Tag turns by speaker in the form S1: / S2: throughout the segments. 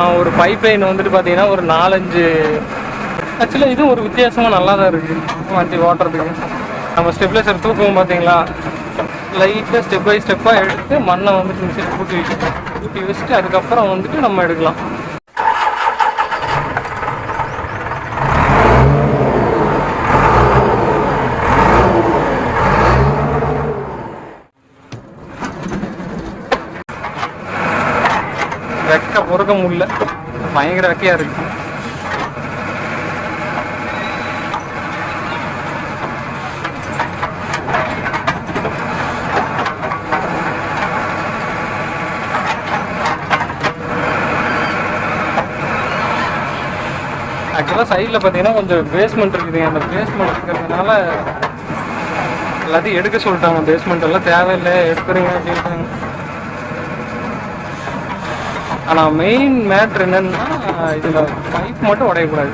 S1: ஒரு pipe line வந்துட்டு பார்த்தீங்கன்னா ஒரு 4-5 ஆக்சுவலாக இதுவும் ஒரு வித்தியாசமாக நல்லா தான் இருக்குது வண்டி ஓட்டுறதுக்கு. நம்ம ஸ்டெப்லைசர் தூக்குவோம் பார்த்தீங்களா, லைட்டாக ஸ்டெப் பை ஸ்டெப்பாக எடுத்து மண்ணை வந்துட்டு மிஷின் கூட்டி வச்சுட்டு அதுக்கப்புறம் வந்துட்டு நம்ம எடுக்கலாம். வெக்க பொறுக்க முடியல, பயங்கர வெக்கையாக இருக்கு. ஆக்சுவலாக சைடில் பார்த்தீங்கன்னா கொஞ்சம் பேஸ்மெண்ட் இருக்குதுங்க. அந்த பேஸ்மெண்ட் இருக்கிறதுனால எல்லாத்தையும் எடுக்க சொல்லிட்டாங்க. பேஸ்மெண்ட் எல்லாம் தேவையில்லை, எடுத்துருங்க அப்படின்ட்டாங்க. ஆனால் மெயின் மேட்ரு என்னன்னா, இதில் பைப் மட்டும் உடையக்கூடாது.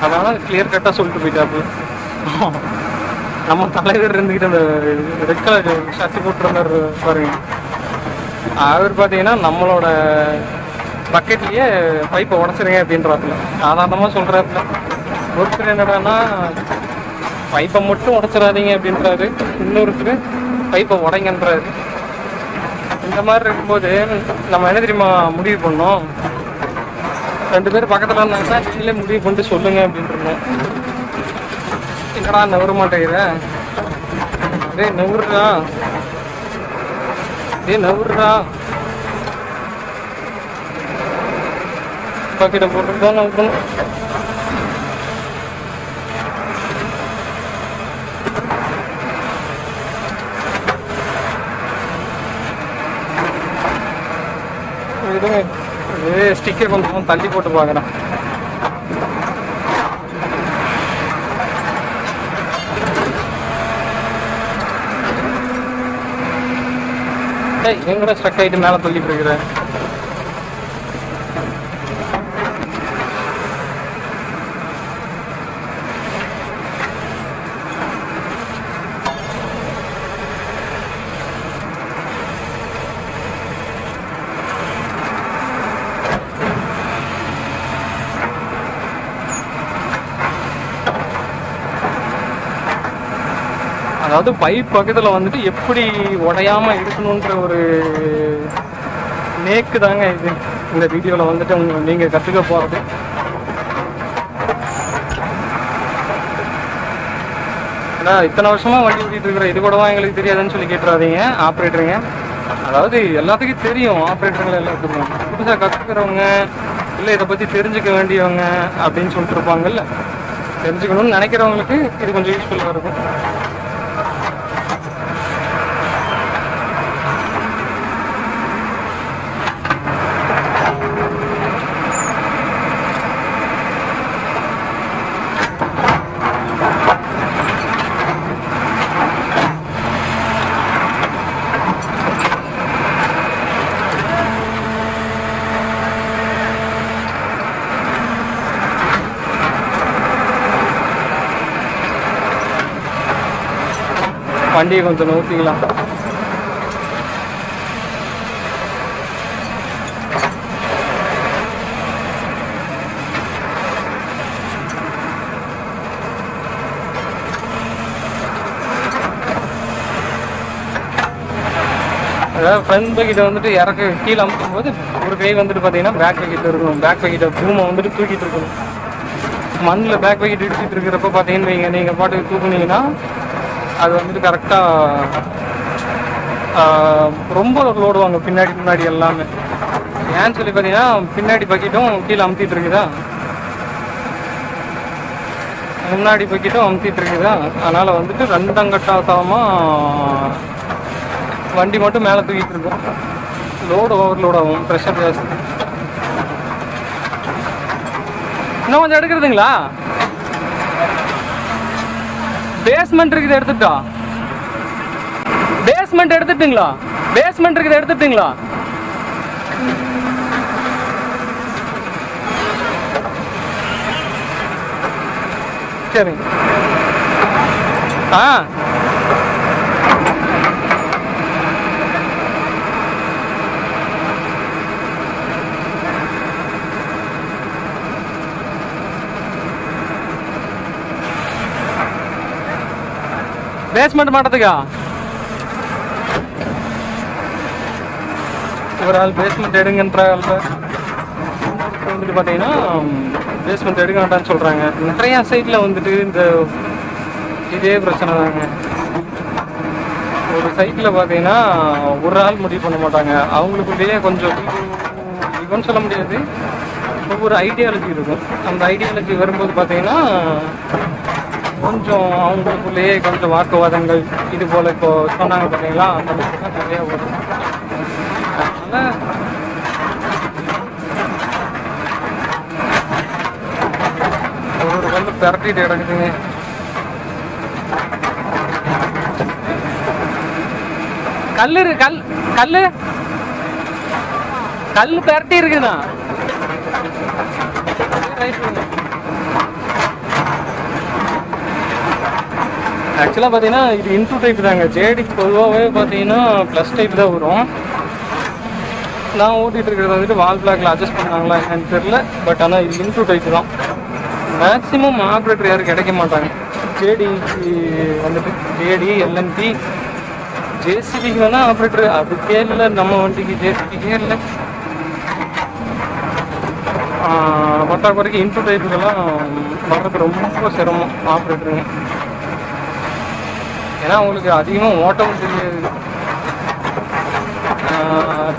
S1: அதனால் கிளியர் கட்டாக சொல்லிட்டு போயிட்டாப்பு. நம்ம தலைவர் இருந்துக்கிட்டு அந்த ரெட் கலர் ஷர்ட் போட்டுருந்தார் பாருங்க, அவர் பார்த்தீங்கன்னா நம்மளோட பக்கெட்லேயே பைப்பை உடச்சிருங்க அப்படின்றாப்புல. சாதாரணமாக சொல்கிறாப்புல. ஒருத்தர் என்னடான்னா பைப்பை மட்டும் உடச்சிடாதீங்க அப்படின்றாரு, இன்னொருத்தர் பைப்பை உடைங்கன்றாரு. இந்த மாதிரி இருக்கும்போது நம்ம என்ன தெரியுமா முடிவு பண்ணோம், 2 பேர் பக்கத்தில் இருந்தாங்கன்னா நீங்களே முடிவு பண்ணிட்டு சொல்லுங்க அப்படின்றோம். என்னடா நவர மாட்டேங்கிற, நவுறா நவுறா பக்கெட்டை போட்டுட்டு தான் நவுறணும். ஸ்டிக்கர் கொஞ்சம் தள்ளி போட்டு பார்க்குறேன். எங்கூட ஸ்ட்ரக் ஆகிட்டு மேலே தள்ளிட்டு இருக்கிறேன். அதாவது பைப் பக்கத்தில் வந்துட்டு எப்படி உடையாமல் இருக்கணுன்ற ஒரு நேக்கு தாங்க இது இந்த வீடியோவில் வந்துட்டு நீங்கள் கற்றுக்க போகிறது. ஏன்னா இத்தனை வருஷமாக வண்டி ஓட்டிகிட்டு இருக்கிற இது கூடவா எங்களுக்கு தெரியாதுன்னு சொல்லி கேட்டுறாதீங்க ஆப்ரேட்டருங்க. அதாவது எல்லாத்துக்கும் தெரியும், ஆப்ரேட்டருங்க எல்லாத்துக்கும். புதுசாக கற்றுக்கிறவங்க இல்லை இதை பற்றி தெரிஞ்சுக்க வேண்டியவங்க அப்படின்னு சொல்லிட்டு இருப்பாங்கல்ல, தெரிஞ்சுக்கணும்னு நினைக்கிறவங்களுக்கு இது கொஞ்சம் யூஸ்ஃபுல்லாக இருக்கும். வண்டியை கொஞ்சம் நோக்கிக்கலாம். அதாவது ஃப்ரண்ட் பக்கெட்டை வந்துட்டு கீழே அமுக்கும் போது ஒரு கை வந்துட்டு பார்த்தீங்கன்னா பேக் பக்கெட்டில் இருக்கணும். பேக் பக்கெட்டை பூமை வந்துட்டு தூக்கிட்டு இருக்கணும். மண்ணில் பேக் பக்கெட் இடிச்சிட்டு இருக்கிறப்ப பார்த்தீங்கன்னு வைங்க, நீங்கள் பாட்டுக்கு தூக்குனீங்கன்னா அது வந்துட்டு கரெக்டாக ரொம்ப லோடுவாங்க பின்னாடி எல்லாமே. ஏன்னு சொல்லி பார்த்தீங்கன்னா பின்னாடி பக்கெட்டும் கீழே அமுத்திட்டு இருக்குதா, முன்னாடி பக்கெட்டும் அமுத்திட்டு இருக்குதா, அதனால் வந்துட்டு ரெண்டங்கட்டாசமாக வண்டி மட்டும் மேலே தூக்கிட்டு இருக்கும். லோடு ஓவர்லோட் ஆகும், ப்ரெஷர் ஜாஸ்தி. இன்னும் கொஞ்சம் எடுக்கிறதுங்களா? பேஸ்மெண்ட் இருக்குது எடுத்துட்டா, பேஸ்மெண்ட் எடுத்துட்டுங்களா? பேஸ்மெண்ட் இருக்குது எடுத்துட்டுங்களா? சரி. ஆ பேஸ்மெண்ட் மாட்டதுக்கா ஒரு ஆள் பேஸ்மெண்ட் எடுங்கன்ற வந்துட்டு பார்த்தீங்கன்னா பேஸ்மெண்ட் எடுக்க வேண்டாம்னு சொல்கிறாங்க. நிறையா சைட்டில் வந்துட்டு இந்த இதே பிரச்சனை தாங்க. ஒரு சைட்டில் பார்த்தீங்கன்னா ஒரு ஆள் முடிவு பண்ண மாட்டாங்க. அவங்களுக்குள்ளேயே கொஞ்சம் இவன்னு சொல்ல முடியாது, ஒவ்வொரு ஐடியாலஜி இருக்கும். அந்த ஐடியாலஜி வரும்போது பார்த்தீங்கன்னா கொஞ்சம் அவங்களுக்குள்ளேயே கொஞ்சம் வாக்குவாதங்கள் இது போல் இப்போ சொன்னாங்க பார்த்தீங்களா, அந்த மாதிரி நிறையா வரும். அதனால் ஒரு வந்து பிரட்டிட்டு கிடக்குதுங்க. கல்லு கல்லு கல் பிரட்டி இருக்குண்ணா. ஆக்சுவலாக பார்த்தீங்கன்னா இது இன்டூ டைப் தாங்க. ஜேடிக்கு பொதுவாகவே பார்த்தீங்கன்னா ப்ளஸ் டைப் தான் வரும். நான் ஓட்டிகிட்டு இருக்கிறது வந்துட்டு வால் பிளாக்ல அட்ஜஸ்ட் பண்ணாங்களா என்னன்னு தெரியல. பட் ஆனால் இது இன்டூ டைப் தான். மேக்ஸிமம் ஆப்ரேட்டர் யாரும் கிடைக்க மாட்டாங்க. ஜேடிக்கு வந்துட்டு ஜேடி எல்என்பி ஜேசிபிக்கு வேணால் ஆப்ரேட்டர் அதுக்கே இல்லை. நம்ம வண்டிக்கு ஜேசிபிக்கே இல்லை. பத்தாக்குறைக்கு இன்டூ டைப்புக்கெல்லாம் வர்றது ரொம்ப சிரமம் ஆப்ரேட்டருங்க. ஏன்னா அவங்களுக்கு அதிகமாக ஓட்டவும் தெரியாது,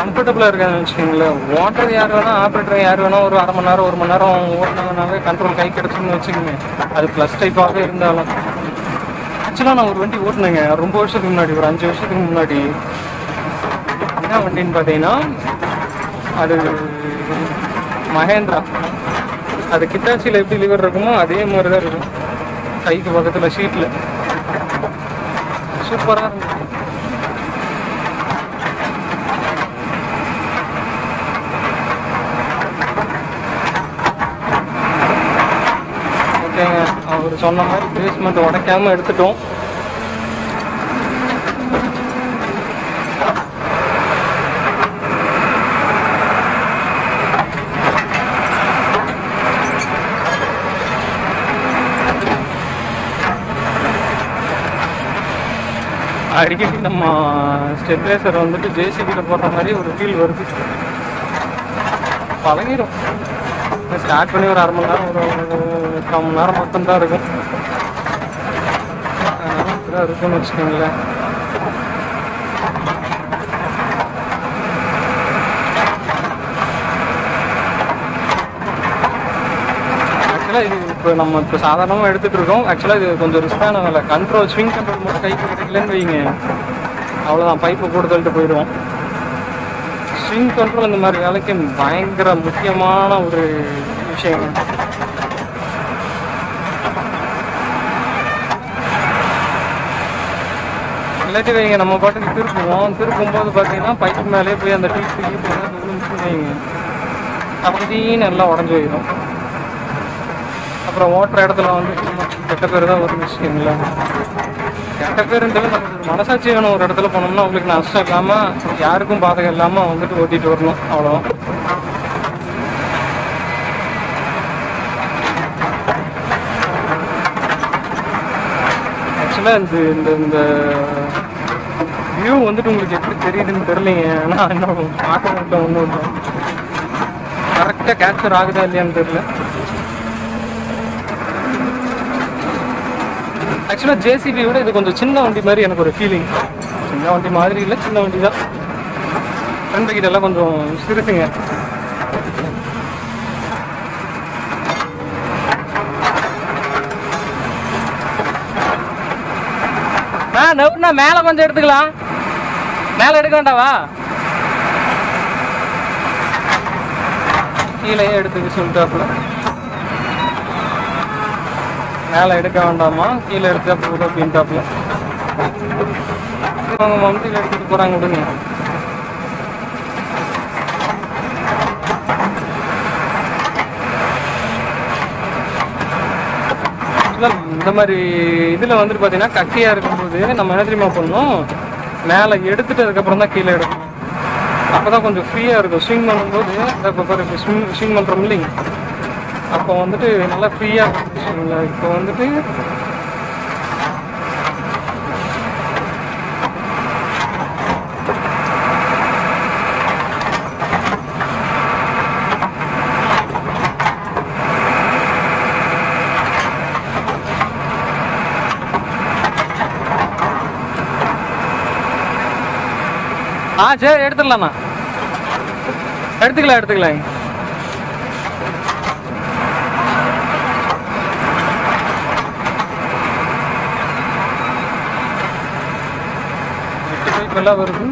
S1: கம்ஃபர்டபுளாக இருக்காதுன்னு வச்சுக்கோங்களேன். ஓட்டுறது யார் வேணால் ஆப்ரேட்டர் யார் வேணால் ஒரு அரை மணி நேரம் 1 மணி நேரம் ஓட்டினாங்கனாவே கண்ட்ரோல் கை கிடச்சுன்னு வச்சுக்கோங்க. அது ப்ளஸ் டைப்பாகவே இருந்தாலும். ஆக்சுவலாக நான் ஒரு வண்டி ஓட்டினேங்க ரொம்ப வருஷத்துக்கு முன்னாடி, ஒரு 5 வருஷத்துக்கு முன்னாடி. என்ன வண்டின்னு பார்த்தீங்கன்னா அது மகேந்திரா. அது கிட்டாச்சியில் எப்படி லிவர் இருக்குமோ அதே மாதிரி தான் இருக்கும். கைக்கு பக்கத்தில் ஷீட்டில் சூப்பராக இருந்துச்சு. ஓகேங்க, அவர் சொன்ன மாதிரி பேஸ்மெண்ட் உடைக்காமல் எடுத்துட்டோம். அடிக்கடி நம்ம ஸ்டெபிலைசர் வந்துட்டு ஜேசிபியில் போடுற மாதிரி ஒரு ஃபீல் வருது. பழகிடும். ஸ்டார்ட் பண்ணி ஒரு அரை மணி நேரம் ஒரு 3/4 மணி நேரம் மட்டும் தான் இருக்கும். அதனால இருக்குன்னு வச்சுக்கோங்களேன். ஆக்சுவலாக இது இப்போ நம்ம இப்போ சாதாரணமாக எடுத்துகிட்டு இருக்கோம். ஆக்சுவலாக இது கொஞ்சம் ரிஸ்க்கான வேலை. கண்ட்ரோல் ஸ்விங் கண்ட்ரோல் மட்டும் கைக்கு கிடைக்கலன்னு வைங்க, அவ்வளோதான், பைப்பை போட்டு தள்ளிட்டு போயிடுவோம். ஸ்விங் கண்ட்ரோல் இந்த மாதிரி வேலைக்கு பயங்கர முக்கியமான ஒரு விஷயம். இல்லாட்டி வைங்க நம்ம பாட்டுக்கு திருப்பும்போது பார்த்தீங்கன்னா பைப்பு மேலே போய் அந்த டீப்பு விழுந்துச்சு வைங்க, அப்படின்னு எல்லாம் உடஞ்சி போயிடும். அப்புறம் ஓட்டுற இடத்துல வந்து கெட்ட பேர் தான் ஒரு விஷயங்களா. கெட்ட பேருன்றது நமக்கு மனசாட்சி வேணும். ஒரு இடத்துல போனோம்னா உங்களுக்கு நஷ்டம் இல்லாமல் யாருக்கும் பாதகம் இல்லாமல் வந்துட்டு ஓட்டிகிட்டு வரணும், அவ்வளோதான். ஆக்சுவலாக இந்த வியூ வந்துட்டு உங்களுக்கு எப்படி தெரியுதுன்னு தெரியலைங்க. ஆனால் இன்னும் பார்க்க மட்டும் ஒன்றும் இல்லை, கரெக்டாக கேப்சர் ஆகுதா இல்லையான்னு தெரியல. ஆக்சுவலாக ஜேசிபி விட இது கொஞ்சம் சின்ன வண்டி மாதிரி எனக்கு ஒரு ஃபீலிங். சின்ன வண்டி மாதிரி இல்லை, சின்ன வண்டி தான். ஃப்ரண்ட் கிட்ட எல்லாம் கொஞ்சம் சிறுசுங்க. நவுனா மேலே கொஞ்சம் எடுத்துக்கலாம். மேலே எடுக்க வேண்டாவா? கீழே எடுத்துக்க சொல்லிட்டாப்புல. மேலே எடுக்க வேண்டாமா, கீழே எடுத்தா போதும் அப்படின்ட்டாப்புல. அவங்க மம்தியில் எடுத்துட்டு போகிறாங்க விடுங்க. இந்த மாதிரி இதில் வந்துட்டு பார்த்தீங்கன்னா கட்டியாக இருக்கும்போது நம்ம என்ன தெரியுமா பண்ணணும், மேலே எடுத்துட்டு அதுக்கப்புறம் தான் கீழே எடுக்கணும். அப்போ தான் கொஞ்சம் ஃப்ரீயாக இருக்கும். ஸ்விங் பண்ணும்போது இப்போ ஸ்விங் பண்ணுறோம் இல்லைங்க, அப்போ வந்துட்டு நல்லா ஃப்ரீயாக இருக்குங்களா. இப்போ வந்துட்டு சரி எடுத்துடலாண்ணா, எடுத்துக்கலாம். எல்லாம் வருது.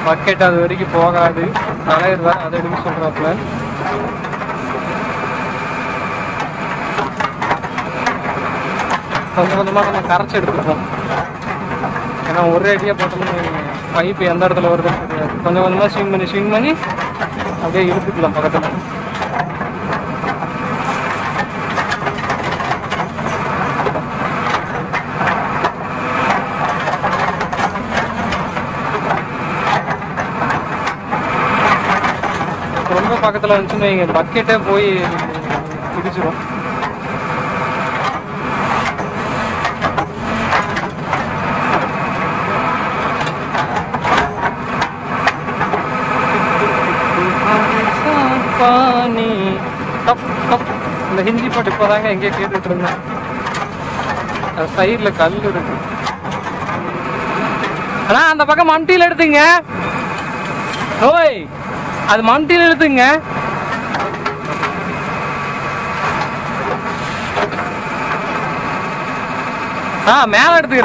S1: பக்கெட் அது வரைக்கும் போகாது, தலைவர் வேறு அதை எடுக்க சொல்கிறாப்புல. கொஞ்சமாக நம்ம கரைச்சி எடுத்துப்போம், ஏன்னா ஒரே அடியாக போட்டோம்னு பைப்பு எந்த இடத்துல வருதுன்னு தெரியாது. கொஞ்சமாக ஸ்விங் பண்ணி அப்படியே இழுத்துக்கலாம் பக்கத்தில். ரொம்ப பக்கத்தில் வந்துச்சுன்னு வைங்க, பக்கெட்டே போய் பிடிச்சிரும். பானி டப் டப், இந்த ஹிந்தி பாட்டு இப்போதாங்க எங்கேயோ கேட்டுட்டு இருந்தேன். சைடில் கல் இருக்கு. அண்ணா அந்த பக்கம் மம்டியில் எடுத்துங்க. ஓய் அது மம்டியில் எடுத்துங்க.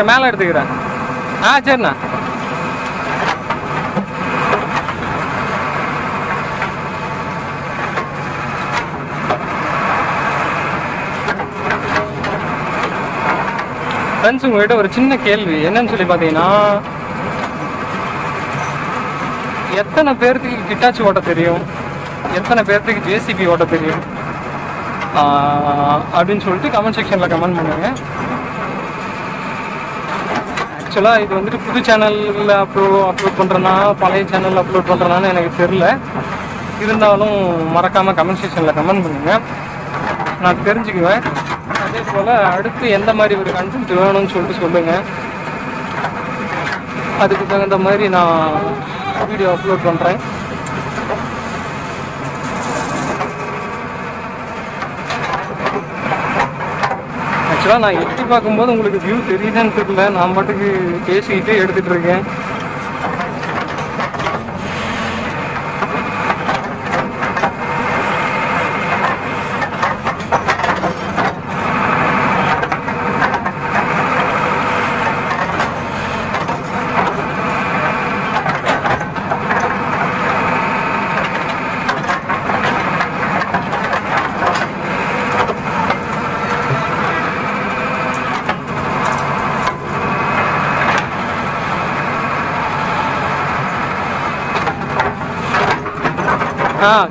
S1: மேலே எடுத்துக்கிறேன். சரிண்ணா. ஃப்ரெண்ட்ஸ், உங்கள்கிட்ட ஒரு சின்ன கேள்வி என்னன்னு சொல்லி பார்த்தீங்கன்னா, எத்தனை பேர்த்துக்கு கிட்டாச்சி ஓட்ட தெரியும், எத்தனை பேர்த்துக்கு ஜேசிபி ஓட்ட தெரியும் அப்படின்னு சொல்லிட்டு கமெண்ட் செக்ஷனில் கமெண்ட் பண்ணுங்க. ஆக்சுவலாக இது வந்துட்டு புது சேனலில் அப்லோட் பண்ணுறேன்னா பழைய சேனலில் அப்லோட் பண்ணுறேனான்னு எனக்கு தெரில. இருந்தாலும் மறக்காமல் கமெண்ட் செக்ஷனில் கமெண்ட் பண்ணுங்கள், நான் தெரிஞ்சுக்குவேன். அதே போல் அடுத்து எந்த மாதிரி ஒரு கண்டென்ட் வேணும்னு சொல்லிட்டு சொல்லுங்கள், அதுக்கு தகுந்த மாதிரி நான் வீடியோ அப்லோட் பண்ணுறேன். ஆக்சுவலாக நான் எட்டி பார்க்கும்போது உங்களுக்கு வியூ தெரியுதான்னு தெரியல, நான் பாட்டுக்கு பேசிக்கிட்டே எடுத்துகிட்டு இருக்கேன்.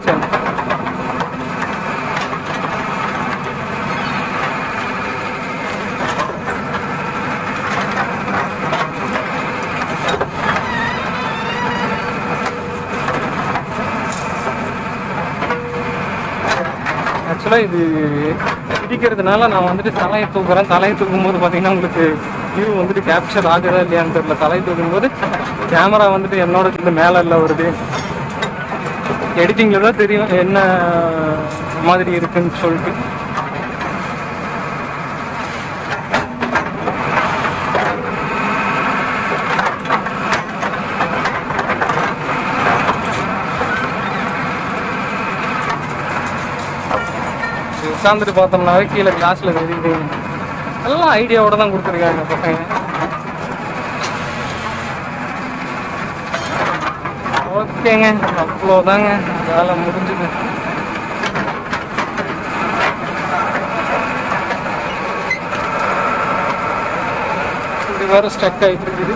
S1: சரி. ஆக்சுவலாக இது பிடிக்கிறதுனால நான் வந்துட்டு தலையை தூக்குறேன். தலையை தூக்கும்போது பார்த்தீங்கன்னா உங்களுக்கு வியூ வந்துட்டு கேப்சர் ஆகுதா இல்லையான்னு தெரியல. தலையை தூக்கும்போது கேமரா வந்துட்டு என்னோட இந்த மேலே இல்லை வருது. எடிட்டிங்கில் தான் தெரியும் என்ன மாதிரி இருக்குன்னு சொல்லிட்டு. உட்காந்துட்டு பார்த்தோம்னாவே கீழே கிளாஸில் தெரியுது. எல்லாம் ஐடியாவோட தான் கொடுத்துருக்காங்க பசங்க. ஓகேங்க, அவ்வளோதாங்க, வேலை முடிஞ்சுது. இது வேறு ஸ்டக் ஆகிட்டு இருக்குது.